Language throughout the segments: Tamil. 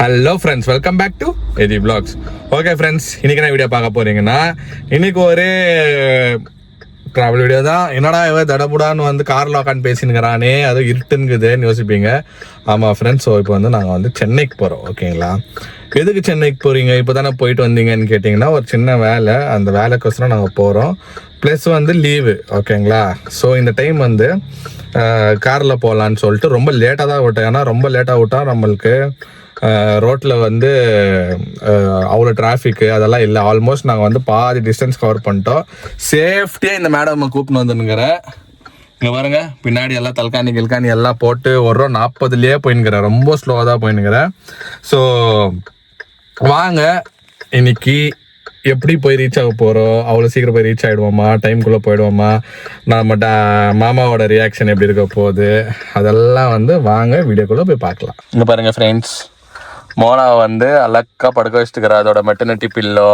Hello friends, welcome back to எதி வ்ளாக்ஸ். ஓகே ஃப்ரெண்ட்ஸ், இன்னைக்கு என்ன வீடியோ பார்க்க போறீங்கன்னா, இன்னைக்கு ஒரு ட்ராவல் வீடியோ தான். என்னடா இவன் தடபுடான்னு வந்து காரில் உட்காந்து பேசினுங்கிறானே, அது இருட்டுங்குதுன்னு யோசிப்பீங்க. ஆமாம் ஃப்ரெண்ட்ஸ், ஸோ இப்போ வந்து நாங்கள் வந்து சென்னைக்கு போகிறோம். ஓகேங்களா? எதுக்கு சென்னைக்கு போகிறீங்க, இப்போ தானே போயிட்டு வந்தீங்கன்னு கேட்டிங்கன்னா, ஒரு சின்ன வேலை, அந்த வேலைக்கோசரம் நாங்கள் போகிறோம். ப்ளஸ் வந்து லீவு. ஓகேங்களா? ஸோ இந்த டைம் வந்து காரில் போகலான்னு சொல்லிட்டு ரொம்ப லேட்டாக தான் விட்டேன். ஏன்னா ரொம்ப லேட்டாக விட்டால் நம்மளுக்கு ரோட்டில் வந்து அவ்வளோ டிராஃபிக்கு அதெல்லாம் இல்லை. ஆல்மோஸ்ட் நாங்கள் வந்து பாதி டிஸ்டன்ஸ் கவர் பண்ணிட்டோம். சேஃப்டியாக இந்த மேடம் கூப்பிட்டு வந்துனுங்கிறேன். இங்கே பாருங்க, பின்னாடி எல்லாம் தல்காணி எல்லாம் போட்டு ஒரு 40லேயே போயின்னுக்கிறேன். ரொம்ப ஸ்லோவாக தான் போயின்னுக்கிறேன். ஸோ வாங்க, இன்னைக்கு எப்படி போய் ரீச் ஆக போகிறோம், அவ்வளோ சீக்கிரம் போய் ரீச் ஆகிடுவோமா, டைம்குள்ளே போயிடுவோமா, நம்ம மாமாவோட ரியாக்ஷன் எப்படி இருக்க போகுது, அதெல்லாம் வந்து வாங்க வீடியோக்குள்ளே போய் பார்க்கலாம். இங்கே பாருங்கள் ஃப்ரெண்ட்ஸ், மோனாவை வந்து அழகா படுக்க வச்சுட்டுக்கிறேன். அதோட மெட்டர்னிட்டி பில்லோ,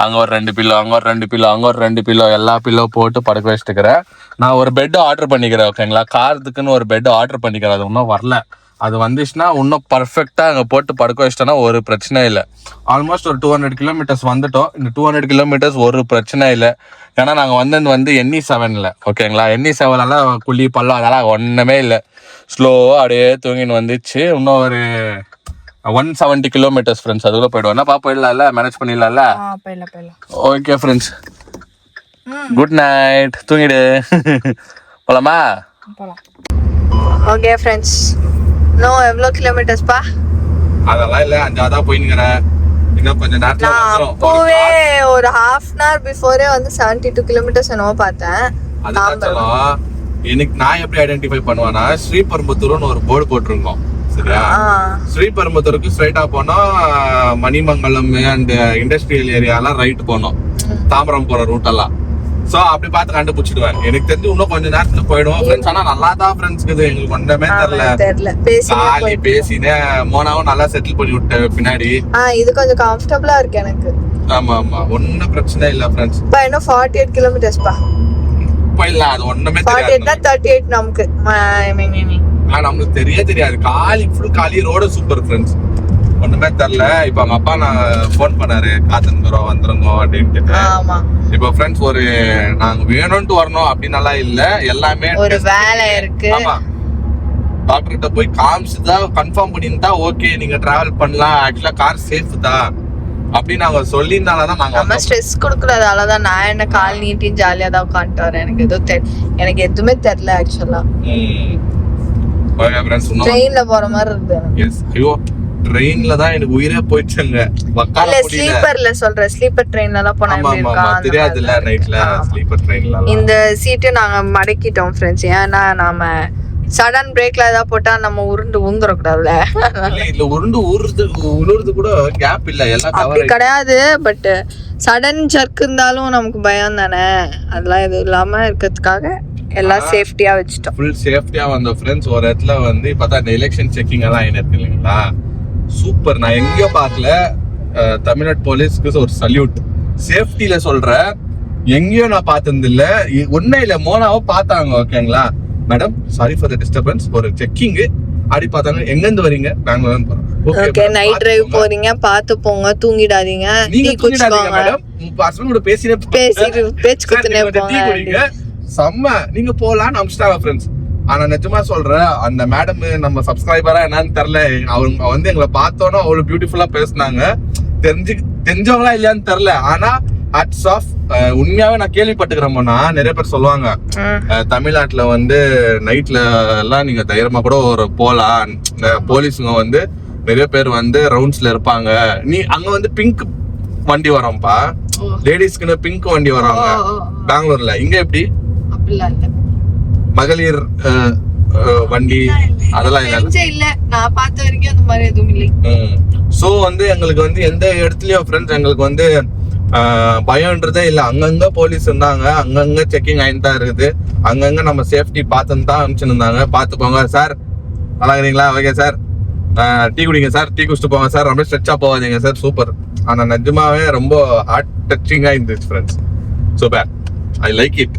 அங்கே ஒரு 2 பில்லோ, அங்கே ஒரு 2 பில்லோ, அங்கே ஒரு 2 பில்லோ, எல்லா பில்லோ போட்டு படுக்க வச்சுட்டுக்கிறேன். நான் ஒரு பெட்டு ஆர்டர் பண்ணிக்கிறேன். ஓகேங்களா? காரத்துக்குன்னு ஒரு பெட்டு ஆர்டர் பண்ணிக்கிறேன். அது இன்னும் வரல. அது வந்துச்சுன்னா இன்னும் பர்ஃபெக்டாக அங்கே போட்டு படுக்க வச்சிட்டோன்னா ஒரு பிரச்சனை இல்லை. ஆல்மோஸ்ட் ஒரு 200 கிலோமீட்டர்ஸ் வந்துட்டோம். இந்த 200 கிலோமீட்டர்ஸ் ஒரு பிரச்சனை இல்லை. ஏன்னா நாங்கள் வந்து NE7ல். ஓகேங்களா? NE7 குழி பள்ளம் அதெல்லாம் ஒன்றுமே இல்லை. ஸ்லோவாக அப்படியே தூங்கின்னு வந்துச்சு. இன்னும் ஒரு 170 கிலோமீட்டர்ஸ் ஃப்ரெண்ட்ஸ், அதுக்குள்ள போயிடுவோம். என்னப்பா, போயிடலாம்ல? மேனேஜ் பண்ணிடலாம்ல? ஓகே ஃப்ரெண்ட்ஸ், குட் நைட், தூங்கிடு. போலாமா? ஓகே ஃப்ரெண்ட்ஸ், எவ்வளோ கிலோமீட்டர்ஸ்ப்பா? அதெல்லாம் இல்லை, 5 தான் போயினுக்கிறேன். இன்னும் கொஞ்சம் நேரத்தில் அப்போவே ஒரு ஹாஃப் அன் ஹவர் பிஃபோரே வந்து 72 கிலோமீட்டர்ஸ் என்னவோ பார்த்தேன். அதுதான் எனக்கு நான் எப்படி ஐடென்டிஃபை பண்ணுவேன்னா, ஸ்ரீபெரும்புத்தூர்னு ஒரு போர்டு போட்டிருக்கோம். சரியா? ஸ்ரீபெரும்புத்தூருக்கு ஸ்ட்ரைட்டா போனோம். மணிமங்கலம் அண்ட் இண்டஸ்ட்ரியல் ஏரியாலாம் ரைட் போனோம். தாம்பரம் போற ரூட் எல்லாம். சோ அப்படி பார்த்து கண்டுபிடிச்சிடுவேன். எனக்கு தெரிஞ்சு இன்னும் கொஞ்சம் நேரத்துல போயிடுவோம் ஃப்ரெண்ட்ஸ். ஆனா நல்லா தான் ஃப்ரெண்ட்ஸ் இருக்குது, எங்களுக்கு ஒன்றுமே தெரியல. காலி பேசினே மோனாவும் நல்லா செட்டில் பண்ணி விட்டேன் பின்னாடி. இது கொஞ்சம் கம்ஃபர்டபுளா இருக்கு எனக்கு. ஆமா ஆமா, ஒன்னும் பிரச்சனை இல்ல ஃப்ரெண்ட்ஸ். இப்போ இன்னும் 48 கிலோமீட்டர்ஸ்ப்பா. போயிடலாம், அது ஒண்ணுமே தெரியாது. 48 38 நமக்கு. நம்மளுக்கு தெரியாது. காலி ஃபுல் காலி, ரோடு சூப்பர் ஃப்ரெண்ட்ஸ். ஒண்ணுமே தெரியல. இப்ப அவங்க அப்பா நான் போன் பண்ணாரு, காத்துங்கிறோம் வந்துருங்க அப்படின்ட்டு. இப்ப ஃப்ரெண்ட்ஸ், ஒரு நாங்க வேணும்ட்டு வரணும் அப்படின்னு எல்லாம் இல்ல, எல்லாமே ஒரு வேலை இருக்கு. ஆமா, டாக்டர் கிட்ட போய் காமிச்சுதான் கன்ஃபார்ம் பண்ணிருந்தா ஓகே நீங்க டிராவல் பண்ணலாம், ஆக்சுவலா கார் சேஃப் தான் அப்படின்னு நாங்க சொல்லியிருந்தாலதான் நாங்க ஸ்ட்ரெஸ் கொடுக்கறதாலதான் நான் என்ன கால் நீட்டி ஜாலியா தான் உட்காந்துட்டு வரேன். எனக்கு எதுவுமே தெரியல ஆக்சுவலா. ட்ரெயின்ல போற மாதிரி இருக்கு. ட்ரெயின்ல தான் எனக்கு உயிரே போயிடுச்சுங்க. ஸ்லீப்பர்ல சொல்றேன், ஸ்லீப்பர் ட்ரெயின்ல எல்லாம் போனா எப்படி இருக்கா தெரியாதுல்ல. நைட்ல ஸ்லீப்பர் ட்ரெயின்ல இந்த சீட்டு நாங்க மடக்கிட்டோம் ஃப்ரெண்ட்ஸ். ஏன்னா நாம சடன் பிரேக்ல ஏதாவது போட்டா நம்ம உருண்டு ஊந்துடக்கூடாதுல. இல்ல, உருண்டு உருறது கூட கேப் இல்ல, எல்லாம் அப்படி கிடையாது. பட் சடன் ஜர்க் இருந்தாலும் நமக்கு பயம் தானே. அதெல்லாம் எதுவும் இல்லாம இருக்கிறதுக்காக எல்லாம் சேஃப்டியா வச்சுட்டோம். ஃபுல் சேஃப்டியா வந்த ஃப்ரெண்ட்ஸ். ஒரு இடத்துல வந்து பார்த்தா இந்த எலெக்ஷன் செக்கிங் எல்லாம் இருக்கு இல்லைங்களா, சூப்பர். நான் எங்கேயோ பார்க்கல. தமிழ்நாடு போலீஸ்க்கு ஒரு சல்யூட். சேஃப்டியில சொல்ற எங்கேயோ நான் பார்த்தது இல்ல. ஒன்னும் இல்ல, மோனாவோ பார்த்தாங்க. ஓகேங்களா madam, sorry for the disturbance. ஒரு செக்கிங் அப்படி பார்த்தாங்க. எங்க இருந்து வரீங்க? பெங்களூர் போறோம். ஓகே, நைட் டிரைவ் போறீங்க, பார்த்து போங்க, தூங்கிடாதீங்க. நீங்க தூங்கிடாதீங்க மேடம். பசங்க கூட பேசி பேச்சு குத்துனே போங்க. செம்ம, நீங்க போலான்னு அமிச்சிட்டாங்க ஃப்ரெண்ட்ஸ். ஆனா நிஜமா சொல்றேன், அந்த மேடம் நம்ம சப்ஸ்கிரைபரா என்னன்னு தெரியல, அவங்க வந்து எங்களை பார்த்தோன்னா அவ்வளவு பியூட்டிஃபுல்லா பேசினாங்க. தெரிஞ்சவங்களா இல்லையான்னு தெரியல. ஆனா ஹேட்ஸ் ஆஃப். உண்மையாவே நான் கேள்விப்பட்டுக்கிறேன். நிறைய பேர் சொல்லுவாங்க தமிழ்நாட்டுல வந்து நைட்ல எல்லாம் நீங்க தைரியமா கூட ஒரு போலாம். இந்த போலீஸுங்க வந்து நிறைய பேர் வந்து ரவுண்ட்ஸ்ல இருப்பாங்க. நீ அங்க வந்து பிங்க் வண்டி வரோம்ப்பா, லேடிஸ்க்குன்னு பிங்க் வண்டி வராங்க பெங்களூர்ல. இங்க எப்படி மகளிர் வண்டி அதெல்லாம் இல்ல, நான் பார்த்த வரைக்கும் அந்த மாதிரி எதுவும் இல்லை. சோ வந்து எங்களுக்கு வந்து எந்த இடத்துலயும் ஃப்ரெண்ட்ஸ் எங்களுக்கு வந்து பயம்ன்றதே இல்ல. அங்கங்க போலீஸ் இருந்தாங்க, அங்கங்க செக்கிங் ஆயிட்டு தான் இருக்குது. அங்கங்க நம்ம சேஃப்டி பார்த்துன்னு தான் அனுப்பிச்சுன்னு இருந்தாங்க. பார்த்து போங்க சார், நல்லா இருக்கிறீங்களா? ஓகே சார், டீ குடிங்க சார், டீ குடிச்சிட்டு போங்க சார், ரொம்ப ஸ்ட்ரெச்சா போகாதீங்க சார். சூப்பர். ஆனா நிஜமாவே ரொம்ப ஹார்ட் டச்சிங்கா இருந்துச்சு friends. Super, I like it.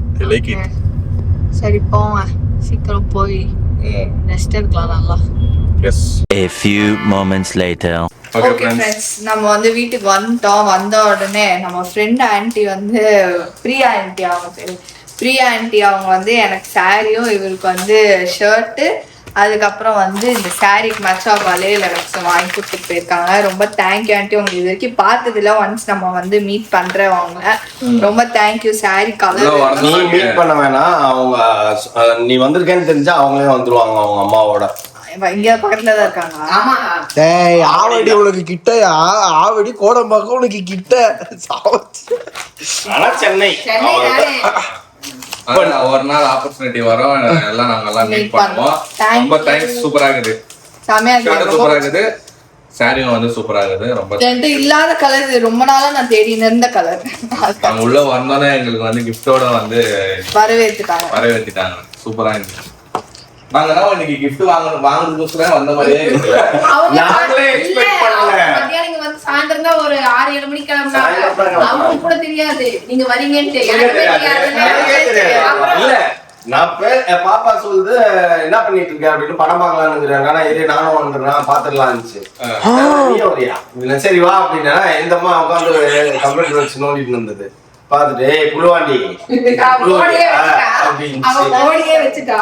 சரி போங்க, சீக்கிரம் போய் ரெஸ்ட் எடுக்கலாம் நல்லா. Yes. A few moments later. Okay okay friends, நம்ம வந்து வீட்டுக்கு வந்துட்டோம். வந்த உடனே நம்ம ஃப்ரெண்ட் ஆன்ட்டி வந்து பிரியா ஆன்ட்டி, அவங்க பேரு பிரியா ஆன்ட்டி, அவங்க வந்து எனக்கு சாரியும் இவருக்கு வந்து ஷர்ட்டு, அதுக்கப்புறம் வந்து இந்த சாரிக்கு மேட்சா வளையல் எனக்கு வாங்கி கொடுத்துட்டு போயிருக்காங்க. ரொம்ப தேங்க்யூ ஆன்ட்டி. உங்களுக்கு இது வரைக்கும் பார்த்ததுல ஒன்ஸ் நம்ம வந்து மீட் பண்றவங்க, ரொம்ப தேங்க்யூ. சாரி கலர் நீ மீட் பண்ண வேணாம், அவங்க நீ வந்திருக்கேன்னு தெரிஞ்சா அவங்களே வந்துருவாங்க அவங்க அம்மாவோட. இங்க பக்கத்துல தான் இருக்காங்க. ஆமா டேய் ஆவடி உனக்கு கிட்டயா? ஆவடி கோடம்பாக்கம் உனக்கு கிட்ட. ஆனா சென்னை ஒரு நாள் ஆப்பர்ச்சுனிட்டி வரும், எல்லாம் நாங்க எல்லாம் மீட் பண்ணுவோம். ரொம்ப தேங்க்ஸ். சூப்பரா இருக்குது, செமையா சூப்பரா இருக்குது. சாரியும் வந்து சூப்பரா இருக்குது. ரொம்ப என்கிட்ட இல்லாத கலர், இது ரொம்ப நாளா நான் தேடி இருந்த கலர். நாங்க உள்ள வந்தோன்னே எங்களுக்கு வந்து கிஃப்டோட வந்து வரவேற்றிட்டாங்க. சூப்பரா இருந்துச்சு. நாங்க தான் இன்னைக்கு கிஃப்ட் வாங்குறதுக்கு வந்த மாதிரியே இருக்கு. நாங்களே எக்ஸ்பெக்ட் பண்ணல. மத்தியானம் வந்து சாயந்தரம் தான் ஒரு 6-7 மணிக்கு கிளம்புனாங்க. அவங்களுக்கு கூட தெரியாது நீங்க வரீங்கன்ட்டு. எனக்கே தெரியாது. இல்ல நான் பாப்பா சொல்லுது என்ன பண்ணிட்டு இருக்க அப்படின்னு படம் பார்க்கலாம்னுங்கிறாங்க. ஆனா இதே நானும் வந்துடுறேன் பாத்துடலாம் இருந்துச்சு. நீ வரியா? சரி வா அப்படின்னா எந்தம்மா உட்காந்து கம்ப்யூட்டர் வச்சு நோண்டிட்டு இருந்தது. பாத்துட்டு புழுவாண்டி போடியே வச்சுட்டா.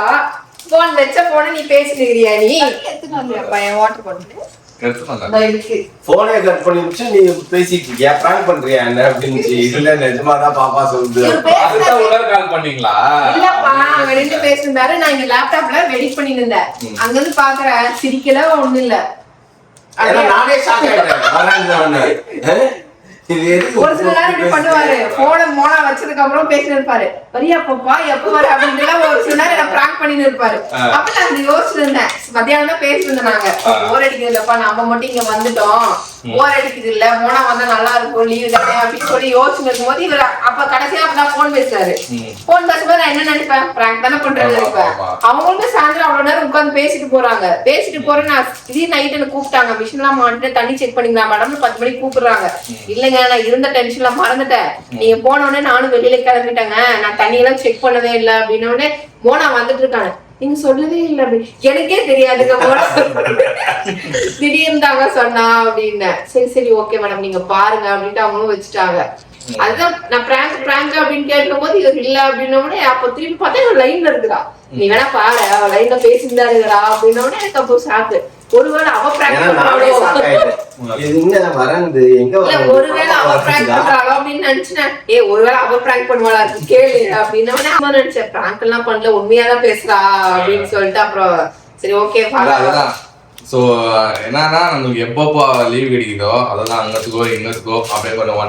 போன் வச்ச போன நீ பேசிக்கிறியா? நீ வாட்டர் பாட்டில் போனே கட் பண்ணிட்டு நீ பேசிட்டு இருக்கியா, பிராங்க் பண்றியா என்ன அப்படின்னு. இல்ல நிஜமாதான் பாப்பா சொல்லுது. கால் பண்ணீங்களா? இல்லப்பா, அவங்க 2 பேசிருந்தாரு. நான் இங்க லேப்டாப்ல வெயிட் பண்ணிட்டு இருந்தேன். அங்க இருந்து பாக்குறேன், சிரிக்கல ஒண்ணு இல்ல. நானே ஷாக் ஆயிட்டேன். ஒரு சில நேரம் இப்படி பண்ணுவாரு. போன வச்சதுக்கு அப்புறம் பேசிட்டு இருப்பாரு. வரியா பாப்பா, எப்ப வர அப்படின்ட்டு ஒரு சில நேரம் என்ன பிராங்க் பண்ணிட்டு இருப்பாரு. அப்ப நான் யோசிச்சுட்டு இருந்தேன். மத்தியானம் தான் பேசிட்டு இருந்தாங்க. போர் அடிக்குது இல்லப்பா, நம்ம மட்டும் இங்க வந்துட்டோம், போர் அடிக்குது இல்ல, போனா வந்தா நல்லா இருக்கும், லீவு தானே அப்படின்னு சொல்லி யோசிச்சுட்டு இருக்கும் போது இவர் அப்ப கடைசியா அப்பதான் போன் பேசுறாரு. போன் பேசும்போது நான் என்ன நினைப்பேன், பிராங்க் தானே பண்றது நினைப்பேன். அவங்களும் சாயந்தரம் அவ்வளவு நேரம் உட்காந்து பேசிட்டு போறாங்க. பேசிட்டு போறேன் நான் திடீர் நைட் எனக்கு கூப்பிட்டாங்க. மிஷின் எல்லாம் மாட்டிட்டு தண்ணி செக் பண்ணிக்கலாம் மேடம் 10 மணிக்கு கூப்பிடுறாங்க. இல்லைங்க நான் இருந்த டென்ஷன்ல மறந்துட்டேன், நீங்க போன உடனே நானும் வெளியில கிளம்பிட்டேங்க, நான் தண்ணி எல்லாம் செக் பண்ணவே இல்லை அப்படின்ன உடனே மோனா வந்துட்டு இருக்காங்க. நீங்க சொல்லவே இல்லை அப்படின்னு. எனக்கே தெரியாதுங்க மோனா திடீர்னு தாங்க சொன்னா அப்படின்னு. சரி சரி ஓகே மேடம் நீங்க பாருங்க அப்படின்ட்டு அவங்களும் வச்சுட்டாங்க. அதுதான் நான் பிராங்க் அப்படின்னு கேட்கும் போது இவர் இல்ல அப்படின்ன உடனே அப்ப திரும்பி பார்த்தா இவன் லைன்ல இருக்குறா. நீ வேணா பாரு, அவ லைன்ல பேசிட்டு இருக்கிறா அப்படின்ன உடனே எனக்கு அப்போ சாக்கு. ஒருவேளை அவ பிராங்க் பண்றாளோ, ஒருவேளை அவ பிராங்க் பண்றாளோ அப்படின்னு நினைச்சேன். ஒருவேளை அவ பிராங்க் பண்ணுவாளா இருக்கு கேளு அப்படின்னு நினைச்சேன். பிராங்க் எல்லாம் பண்ணல, உண்மையாதான் பேசுறா அப்படின்னு சொல்லிட்டு அப்புறம் சரி ஓகே சோ என்னன்னா நமக்கு எப்பப்போ லீவ் கிடைக்குதோ அதெல்லாம் அங்கத்துக்கோ இங்கத்துக்கோ அப்படியே கொஞ்சம்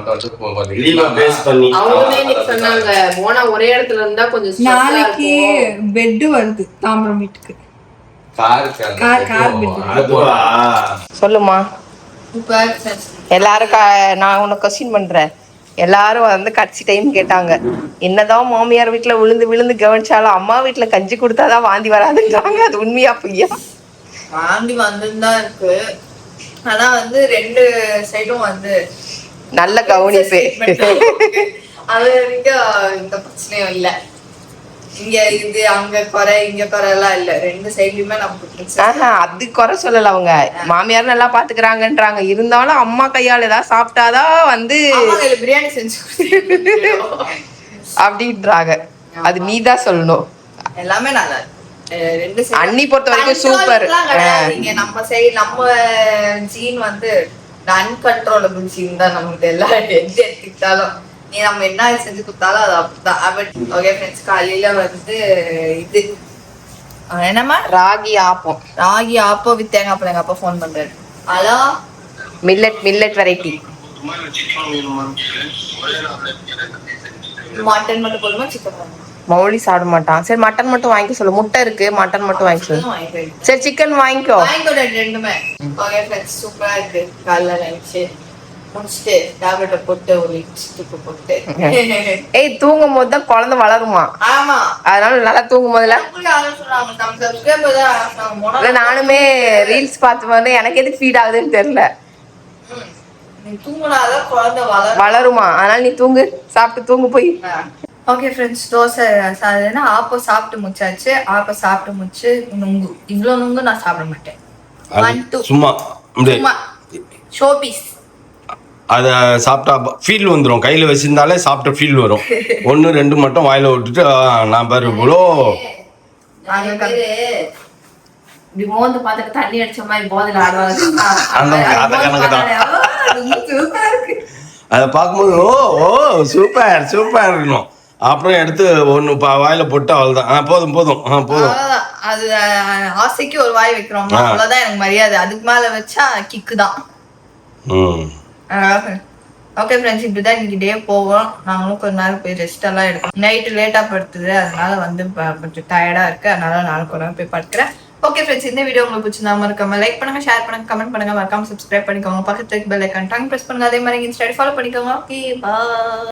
அவங்களுமே இன்னைக்கு சொன்னாங்க மோனா ஒரே இடத்துல இருந்தா கொஞ்சம் நாளைக்கு பெட் வருது தாம்பரம் வீட்டுக்கு. சொல்லுமா. எல்லாரும் நான் உனக்கு கொஸ்டின் பண்றேன். எல்லாரும் வந்து கடைசி டைம் கேட்டாங்க, என்னதான் மாமியார் வீட்டுல விழுந்து விழுந்து கவனிச்சாலும் அம்மா வீட்டுல கஞ்சி கொடுத்தாதான் வாந்தி வராதுன்றாங்க. அது உண்மையா பொய்யா? வாந்தி வந்துதான் இருக்கு. ஆனா வந்து 2 சைடும் வந்து நல்ல கவனிப்பு. அது வரைக்கும் இந்த பிரச்சனையும் இல்ல. இங்க இது அங்க குறை இங்க குறை எல்லாம் இல்ல. 2 சைட்லயுமே நமக்கு அது குறை சொல்லல. அவங்க மாமியார் நல்லா பாத்துக்கிறாங்கன்றாங்க. இருந்தாலும் அம்மா கையால ஏதாவது சாப்பிட்டாதான் வந்து பிரியாணி செஞ்சு அப்படின்றாங்க. அது நீதான் சொல்லணும். எல்லாமே நல்லா அண்ணி பொறுத்த வரைக்கும் சூப்பர். நம்ம சைடு நம்ம ஜீன் வந்து அன்கண்ட்ரோலபிள் ஜீன் தான். நமக்கு எல்லாம் எது எடுத்துக்கிட்டாலும் நீ நம்ம என்ன செஞ்சு கொடுத்தாலும் அது அப்படிதான். ஓகே ஃப்ரெண்ட்ஸ், காலையில வந்து இது என்னமா ராகி ஆப்பம் வித் தேங்காய் பால். எங்க அப்பா ஃபோன் பண்றாரு. ஹலோ, மில்லட் வெரைட்டி மட்டன் மட்டும் போதுமா சிக்கன் போதுமா? மௌலி சாப்பிட மாட்டான். சரி மட்டன் மட்டும் வாங்கிக்க சொல்லு. முட்டை இருக்கு, மட்டன் மட்டும் வாங்கி சொல்லு. சரி சிக்கன் வாங்கிக்கோ. 2மே. ஓகே ஃப்ரெண்ட்ஸ், சூப்பரா இருக்கு. காலைல லஞ்ச் முடிச்சுட்டு டேப்லெட்டை போட்டு ஒரு லிப்ஸ்டிக் போட்டு தூங்கும் போது தான் குழந்தை வளருமா. ஆமா, அதனால நல்லா தூங்கும் போதுல நானுமே ரீல்ஸ் பார்த்து வந்து எனக்கு எதுக்கு ஃபீட் ஆகுதுன்னு தெரியல. தூங்குனாதான் குழந்தை வளருமா. அதனால நீ தூங்கு, சாப்பிட்டு தூங்கு போய். ஓகே ஃப்ரெண்ட்ஸ், தோசை சாதனா ஆப்போ சாப்பிட்டு முடிச்சாச்சு. ஆப்போ சாப்பிட்டு முடிச்சு நுங்கு. இவ்வளோ நுங்கு நான் சாப்பிட மாட்டேன். சும்மா ஷோபீஸ். அதை சாப்பிட்டா ஃபீல் வந்துடும். கையில் வச்சிருந்தாலே சாப்பிட்ட ஃபீல் வரும். 1 2 மட்டும் வாயில விட்டுட்டு நான் பாரு இவ்வளோ இப்படி மோந்து பார்த்துட்டு தண்ணி அடிச்ச மாதிரி போதையில ஆடுவாங்க. அந்த கணக்கு தான். சூப்பரா இருக்கு. அதை பார்க்கும்போது ஓ சூப்பர் சூப்பர் இருக்கணும். அப்புறம் எடுத்து ஒன்று வாயில போட்டு அவ்வளோதான். போதும் போதும் போதும். அவ்வளவுதான். அது ஆசைக்கு ஒரு வாய் வைக்கிறோம், அவ்வளவுதான் எனக்கு மரியாதை. அதுக்கு மேல வச்சா கிக்கு தான். ஓகே ஃப்ரெண்ட்ஸ், இப்படிதான் இன்னைக்கு டே போவோம். நாங்களும் கொஞ்ச நேரம் போய் ரெஸ்ட் எல்லாம் எடுக்கணும். நைட்டு லேட்டா படுத்துது, அதனால வந்து கொஞ்சம் டயர்டா இருக்கு. அதனால நானும் கொஞ்ச நேரம் போய் படுக்கிறேன். ஓகே ஃப்ரெண்ட்ஸ், இந்த வீடியோ உங்களுக்கு பிடிச்சிருந்தா மறக்காம லைக் பண்ணுங்க, ஷேர் பண்ணுங்க, கமெண்ட் பண்ணுங்க, மறக்காம சப்ஸ்கிரைப் பண்ணிக்கோங்க. பக்கத்துல பெல் ஐகான் டாங் பிரஸ் பண்ணுங்க. அதே மாதிரி இன்ஸ்டா ஃபாலோ பண்ணிக்கோங்க. Okay bye.